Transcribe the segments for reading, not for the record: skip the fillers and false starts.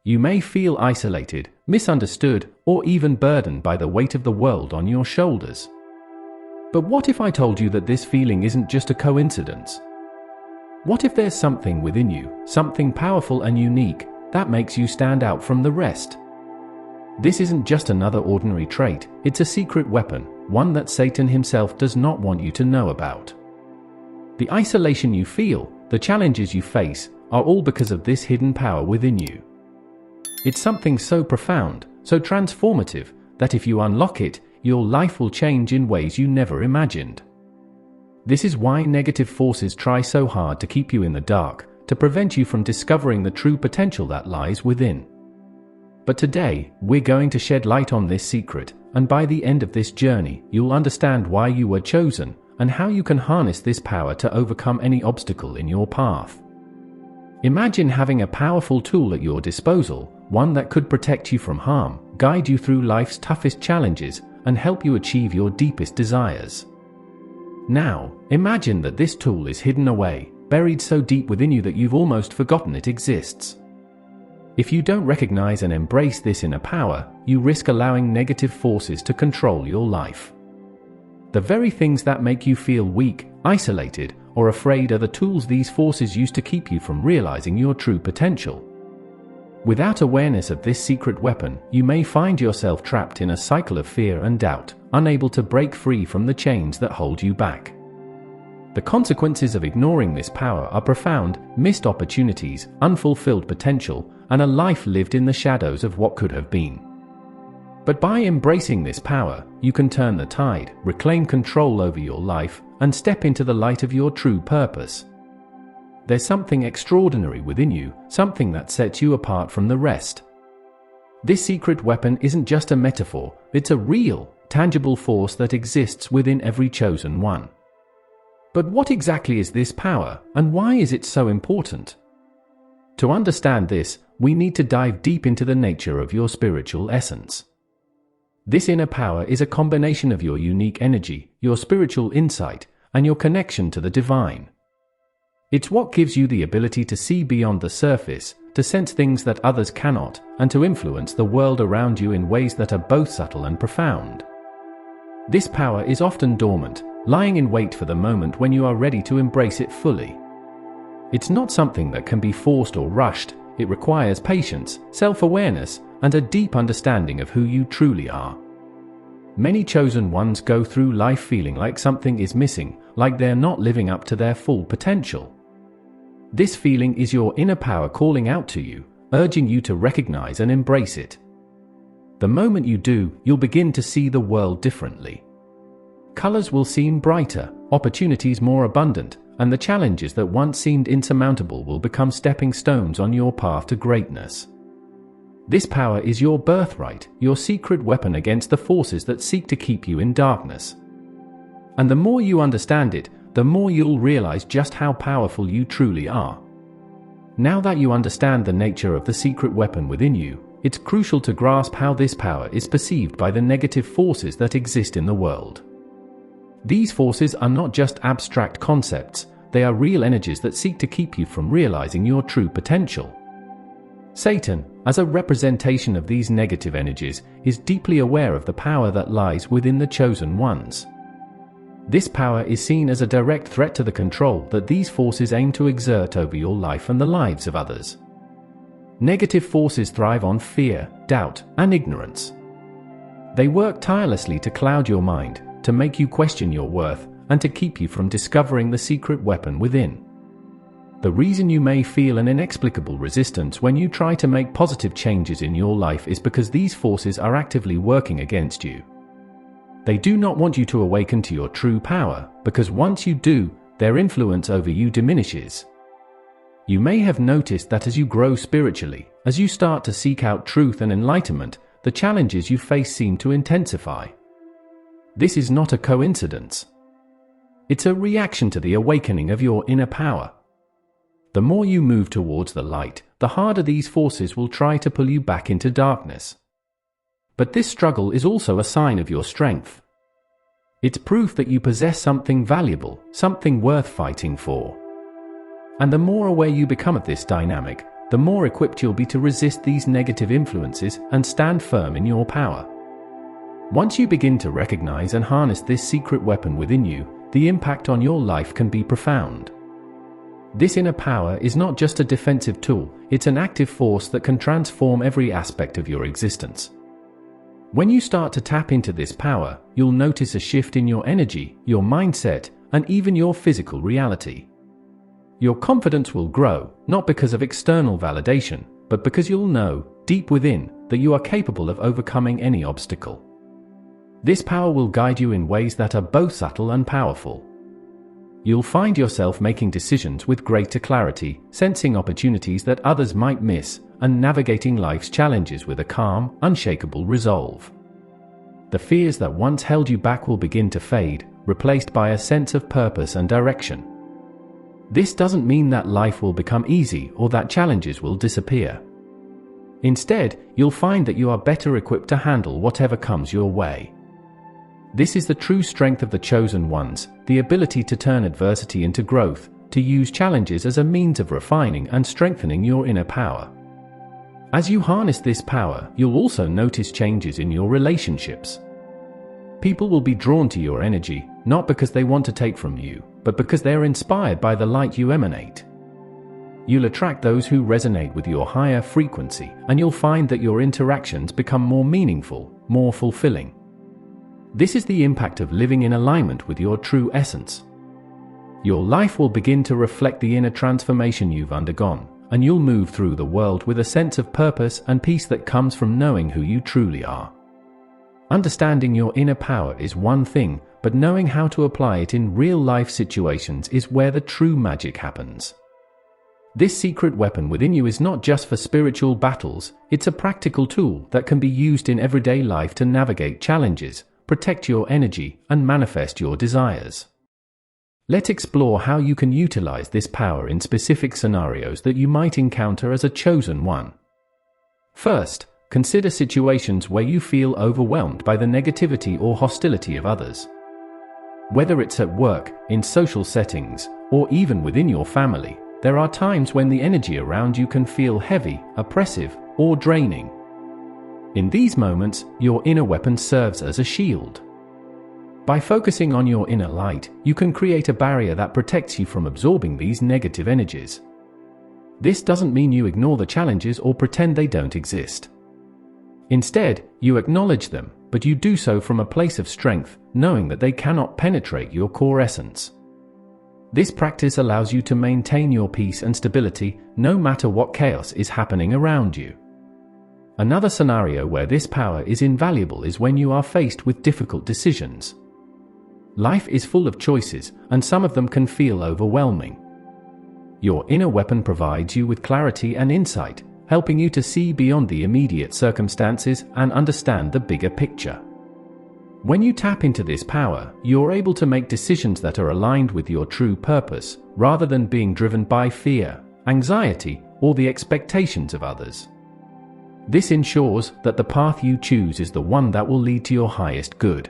You may feel isolated, misunderstood, or even burdened by the weight of the world on your shoulders. But what if I told you that this feeling isn't just a coincidence? What if there's something within you, something powerful and unique, that makes you stand out from the rest? This isn't just another ordinary trait, it's a secret weapon, one that Satan himself does not want you to know about. The isolation you feel, the challenges you face, are all because of this hidden power within you. It's something so profound, so transformative, that if you unlock it, your life will change in ways you never imagined. This is why negative forces try so hard to keep you in the dark, to prevent you from discovering the true potential that lies within. But today, we're going to shed light on this secret, and by the end of this journey, you'll understand why you were chosen, and how you can harness this power to overcome any obstacle in your path. Imagine having a powerful tool at your disposal, one that could protect you from harm, guide you through life's toughest challenges, and help you achieve your deepest desires. Now, imagine that this tool is hidden away, buried so deep within you that you've almost forgotten it exists. If you don't recognize and embrace this inner power, you risk allowing negative forces to control your life. The very things that make you feel weak, isolated, or afraid are the tools these forces use to keep you from realizing your true potential. Without awareness of this secret weapon, you may find yourself trapped in a cycle of fear and doubt, unable to break free from the chains that hold you back. The consequences of ignoring this power are profound: missed opportunities, unfulfilled potential, and a life lived in the shadows of what could have been. But by embracing this power, you can turn the tide, reclaim control over your life, and step into the light of your true purpose. There's something extraordinary within you, something that sets you apart from the rest. This secret weapon isn't just a metaphor, it's a real, tangible force that exists within every chosen one. But what exactly is this power, and why is it so important? To understand this, we need to dive deep into the nature of your spiritual essence. This inner power is a combination of your unique energy, your spiritual insight, and your connection to the divine. It's what gives you the ability to see beyond the surface, to sense things that others cannot, and to influence the world around you in ways that are both subtle and profound. This power is often dormant, lying in wait for the moment when you are ready to embrace it fully. It's not something that can be forced or rushed. It requires patience, self-awareness, and a deep understanding of who you truly are. Many chosen ones go through life feeling like something is missing, like they're not living up to their full potential. This feeling is your inner power calling out to you, urging you to recognize and embrace it. The moment you do, you'll begin to see the world differently. Colors will seem brighter, opportunities more abundant, and the challenges that once seemed insurmountable will become stepping stones on your path to greatness. This power is your birthright, your secret weapon against the forces that seek to keep you in darkness. And the more you understand it, the more you'll realize just how powerful you truly are. Now that you understand the nature of the secret weapon within you, it's crucial to grasp how this power is perceived by the negative forces that exist in the world. These forces are not just abstract concepts, they are real energies that seek to keep you from realizing your true potential. Satan, as a representation of these negative energies, is deeply aware of the power that lies within the chosen ones. This power is seen as a direct threat to the control that these forces aim to exert over your life and the lives of others. Negative forces thrive on fear, doubt, and ignorance. They work tirelessly to cloud your mind, to make you question your worth, and to keep you from discovering the secret weapon within. The reason you may feel an inexplicable resistance when you try to make positive changes in your life is because these forces are actively working against you. They do not want you to awaken to your true power, because once you do, their influence over you diminishes. You may have noticed that as you grow spiritually, as you start to seek out truth and enlightenment, the challenges you face seem to intensify. This is not a coincidence. It's a reaction to the awakening of your inner power. The more you move towards the light, the harder these forces will try to pull you back into darkness. But this struggle is also a sign of your strength. It's proof that you possess something valuable, something worth fighting for. And the more aware you become of this dynamic, the more equipped you'll be to resist these negative influences and stand firm in your power. Once you begin to recognize and harness this secret weapon within you, the impact on your life can be profound. This inner power is not just a defensive tool, it's an active force that can transform every aspect of your existence. When you start to tap into this power, you'll notice a shift in your energy, your mindset, and even your physical reality. Your confidence will grow, not because of external validation, but because you'll know, deep within, that you are capable of overcoming any obstacle. This power will guide you in ways that are both subtle and powerful. You'll find yourself making decisions with greater clarity, sensing opportunities that others might miss, and navigating life's challenges with a calm, unshakable resolve. The fears that once held you back will begin to fade, replaced by a sense of purpose and direction. This doesn't mean that life will become easy or that challenges will disappear. Instead, you'll find that you are better equipped to handle whatever comes your way. This is the true strength of the chosen ones, the ability to turn adversity into growth, to use challenges as a means of refining and strengthening your inner power. As you harness this power, you'll also notice changes in your relationships. People will be drawn to your energy, not because they want to take from you, but because they're inspired by the light you emanate. You'll attract those who resonate with your higher frequency, and you'll find that your interactions become more meaningful, more fulfilling. This is the impact of living in alignment with your true essence. Your life will begin to reflect the inner transformation you've undergone, and you'll move through the world with a sense of purpose and peace that comes from knowing who you truly are. Understanding your inner power is one thing, but knowing how to apply it in real-life situations is where the true magic happens. This secret weapon within you is not just for spiritual battles, it's a practical tool that can be used in everyday life to navigate challenges, protect your energy, and manifest your desires. Let's explore how you can utilize this power in specific scenarios that you might encounter as a chosen one. First, consider situations where you feel overwhelmed by the negativity or hostility of others. Whether it's at work, in social settings, or even within your family, there are times when the energy around you can feel heavy, oppressive, or draining. In these moments, your inner weapon serves as a shield. By focusing on your inner light, you can create a barrier that protects you from absorbing these negative energies. This doesn't mean you ignore the challenges or pretend they don't exist. Instead, you acknowledge them, but you do so from a place of strength, knowing that they cannot penetrate your core essence. This practice allows you to maintain your peace and stability, no matter what chaos is happening around you. Another scenario where this power is invaluable is when you are faced with difficult decisions. Life is full of choices, and some of them can feel overwhelming. Your inner weapon provides you with clarity and insight, helping you to see beyond the immediate circumstances and understand the bigger picture. When you tap into this power, you're able to make decisions that are aligned with your true purpose, rather than being driven by fear, anxiety, or the expectations of others. This ensures that the path you choose is the one that will lead to your highest good.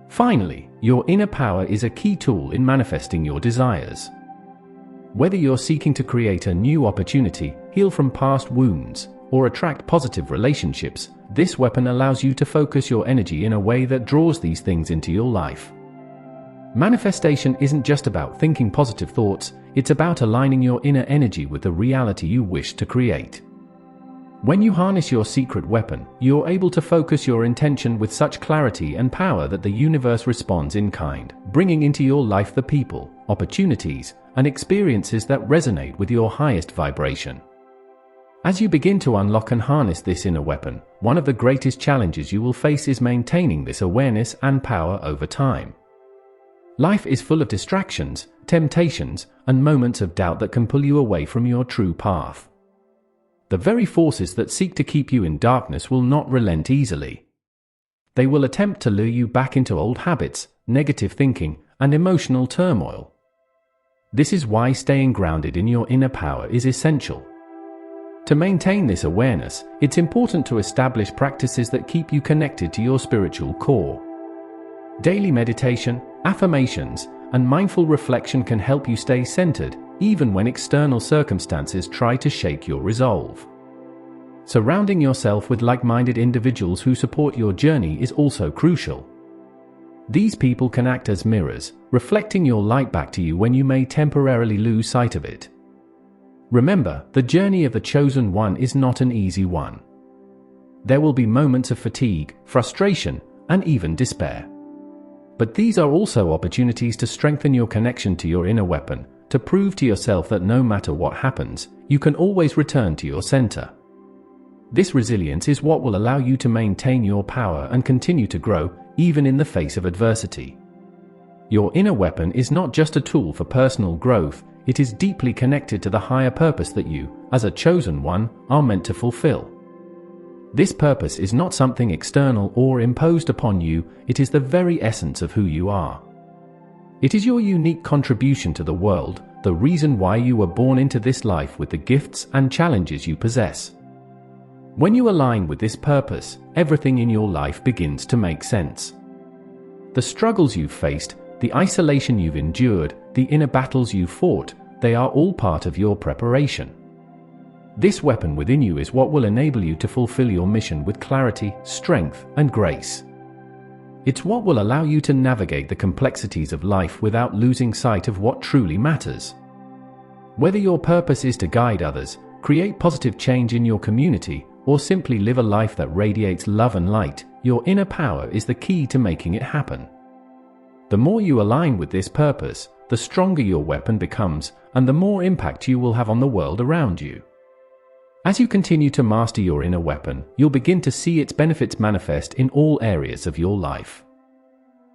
Finally, your inner power is a key tool in manifesting your desires. Whether you're seeking to create a new opportunity, heal from past wounds, or attract positive relationships, this weapon allows you to focus your energy in a way that draws these things into your life. Manifestation isn't just about thinking positive thoughts, it's about aligning your inner energy with the reality you wish to create. When you harness your secret weapon, you're able to focus your intention with such clarity and power that the universe responds in kind, bringing into your life the people, opportunities, and experiences that resonate with your highest vibration. As you begin to unlock and harness this inner weapon, one of the greatest challenges you will face is maintaining this awareness and power over time. Life is full of distractions, temptations, and moments of doubt that can pull you away from your true path. The very forces that seek to keep you in darkness will not relent easily. They will attempt to lure you back into old habits, negative thinking, and emotional turmoil. This is why staying grounded in your inner power is essential. To maintain this awareness, it's important to establish practices that keep you connected to your spiritual core. Daily meditation, affirmations, and mindful reflection can help you stay centered, even when external circumstances try to shake your resolve. Surrounding yourself with like-minded individuals who support your journey is also crucial. These people can act as mirrors, reflecting your light back to you when you may temporarily lose sight of it. Remember, the journey of the chosen one is not an easy one. There will be moments of fatigue, frustration, and even despair. But these are also opportunities to strengthen your connection to your inner weapon, to prove to yourself that no matter what happens, you can always return to your center. This resilience is what will allow you to maintain your power and continue to grow, even in the face of adversity. Your inner weapon is not just a tool for personal growth, it is deeply connected to the higher purpose that you, as a chosen one, are meant to fulfill. This purpose is not something external or imposed upon you, it is the very essence of who you are. It is your unique contribution to the world, the reason why you were born into this life with the gifts and challenges you possess. When you align with this purpose, everything in your life begins to make sense. The struggles you've faced, the isolation you've endured, the inner battles you've fought, they are all part of your preparation. This weapon within you is what will enable you to fulfill your mission with clarity, strength, and grace. It's what will allow you to navigate the complexities of life without losing sight of what truly matters. Whether your purpose is to guide others, create positive change in your community, or simply live a life that radiates love and light, your inner power is the key to making it happen. The more you align with this purpose, the stronger your weapon becomes, and the more impact you will have on the world around you. As you continue to master your inner weapon, you'll begin to see its benefits manifest in all areas of your life.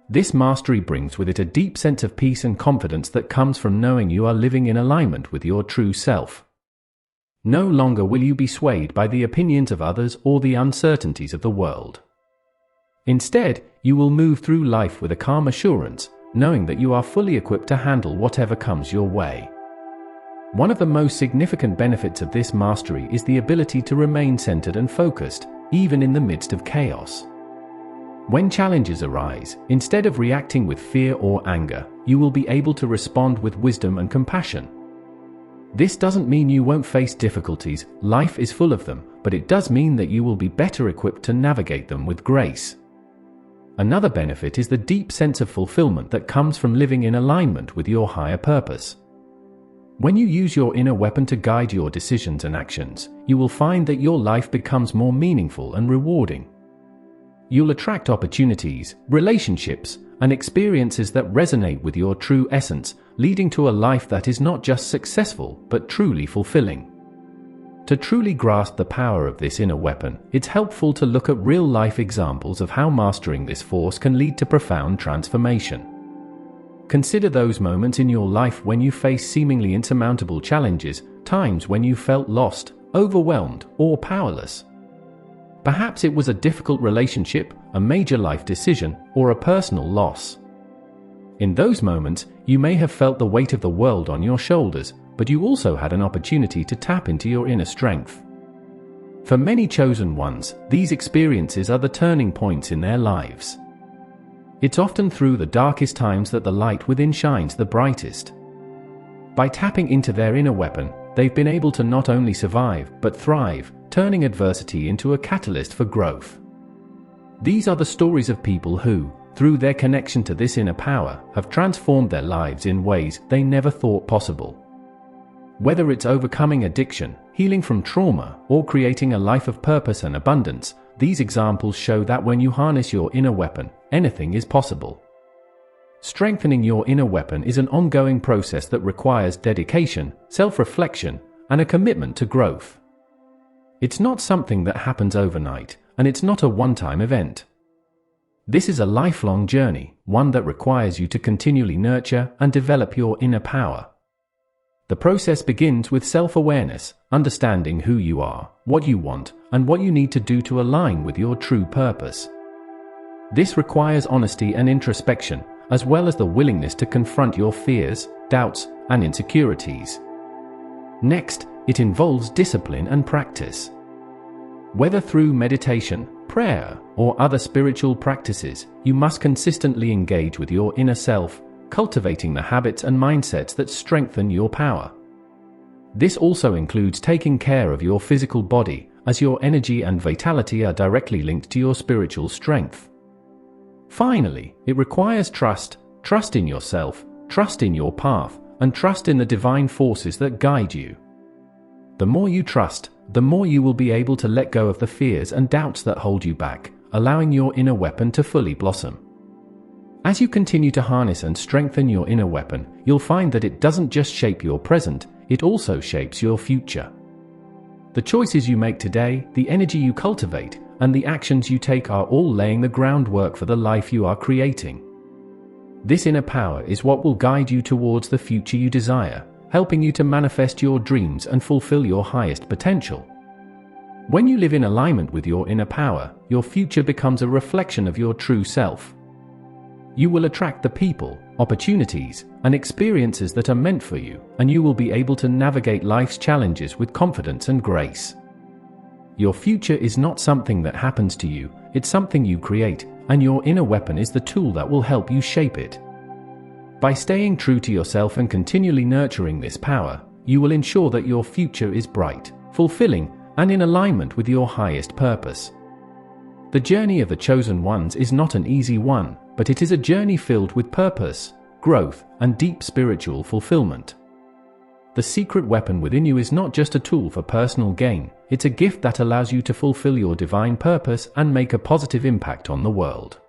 This mastery brings with it a deep sense of peace and confidence that comes from knowing you are living in alignment with your true self. No longer will you be swayed by the opinions of others or the uncertainties of the world. Instead, you will move through life with a calm assurance, knowing that you are fully equipped to handle whatever comes your way. One of the most significant benefits of this mastery is the ability to remain centered and focused, even in the midst of chaos. When challenges arise, instead of reacting with fear or anger, you will be able to respond with wisdom and compassion. This doesn't mean you won't face difficulties, life is full of them, but it does mean that you will be better equipped to navigate them with grace. Another benefit is the deep sense of fulfillment that comes from living in alignment with your higher purpose. When you use your inner weapon to guide your decisions and actions, you will find that your life becomes more meaningful and rewarding. You'll attract opportunities, relationships, and experiences that resonate with your true essence, leading to a life that is not just successful, but truly fulfilling. To truly grasp the power of this inner weapon, it's helpful to look at real-life examples of how mastering this force can lead to profound transformation. Consider those moments in your life when you face seemingly insurmountable challenges, times when you felt lost, overwhelmed, or powerless. Perhaps it was a difficult relationship, a major life decision, or a personal loss. In those moments, you may have felt the weight of the world on your shoulders, but you also had an opportunity to tap into your inner strength. For many chosen ones, these experiences are the turning points in their lives. It's often through the darkest times that the light within shines the brightest. By tapping into their inner weapon, they've been able to not only survive, but thrive, turning adversity into a catalyst for growth. These are the stories of people who, through their connection to this inner power, have transformed their lives in ways they never thought possible. Whether it's overcoming addiction, healing from trauma, or creating a life of purpose and abundance, these examples show that when you harness your inner weapon, anything is possible. Strengthening your inner weapon is an ongoing process that requires dedication, self-reflection, and a commitment to growth. It's not something that happens overnight, and it's not a one-time event. This is a lifelong journey, one that requires you to continually nurture and develop your inner power. The process begins with self-awareness, understanding who you are, what you want, and what you need to do to align with your true purpose. This requires honesty and introspection, as well as the willingness to confront your fears, doubts, and insecurities. Next, it involves discipline and practice. Whether through meditation, prayer, or other spiritual practices, you must consistently engage with your inner self, cultivating the habits and mindsets that strengthen your power. This also includes taking care of your physical body, as your energy and vitality are directly linked to your spiritual strength. Finally, it requires trust in yourself, trust in your path, and trust in the divine forces that guide you. The more you trust, the more you will be able to let go of the fears and doubts that hold you back, allowing your inner weapon to fully blossom. As you continue to harness and strengthen your inner weapon, you'll find that it doesn't just shape your present, it also shapes your future. The choices you make today, the energy you cultivate, and the actions you take are all laying the groundwork for the life you are creating. This inner power is what will guide you towards the future you desire, helping you to manifest your dreams and fulfill your highest potential. When you live in alignment with your inner power, your future becomes a reflection of your true self. You will attract the people, opportunities, and experiences that are meant for you, and you will be able to navigate life's challenges with confidence and grace. Your future is not something that happens to you, it's something you create, and your inner weapon is the tool that will help you shape it. By staying true to yourself and continually nurturing this power, you will ensure that your future is bright, fulfilling, and in alignment with your highest purpose. The journey of the chosen ones is not an easy one, but it is a journey filled with purpose, growth, and deep spiritual fulfillment. The secret weapon within you is not just a tool for personal gain, it's a gift that allows you to fulfill your divine purpose and make a positive impact on the world.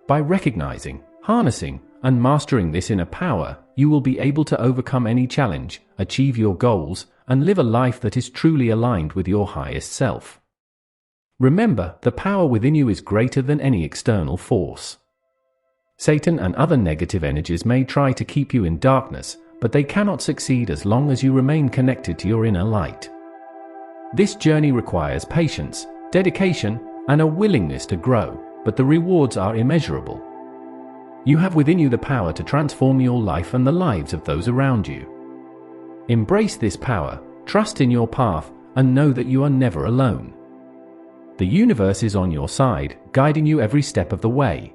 By recognizing, harnessing, and mastering this inner power, you will be able to overcome any challenge, achieve your goals, and live a life that is truly aligned with your highest self. Remember, the power within you is greater than any external force. Satan and other negative energies may try to keep you in darkness, but they cannot succeed as long as you remain connected to your inner light. This journey requires patience, dedication, and a willingness to grow, but the rewards are immeasurable. You have within you the power to transform your life and the lives of those around you. Embrace this power, trust in your path, and know that you are never alone. The universe is on your side, guiding you every step of the way.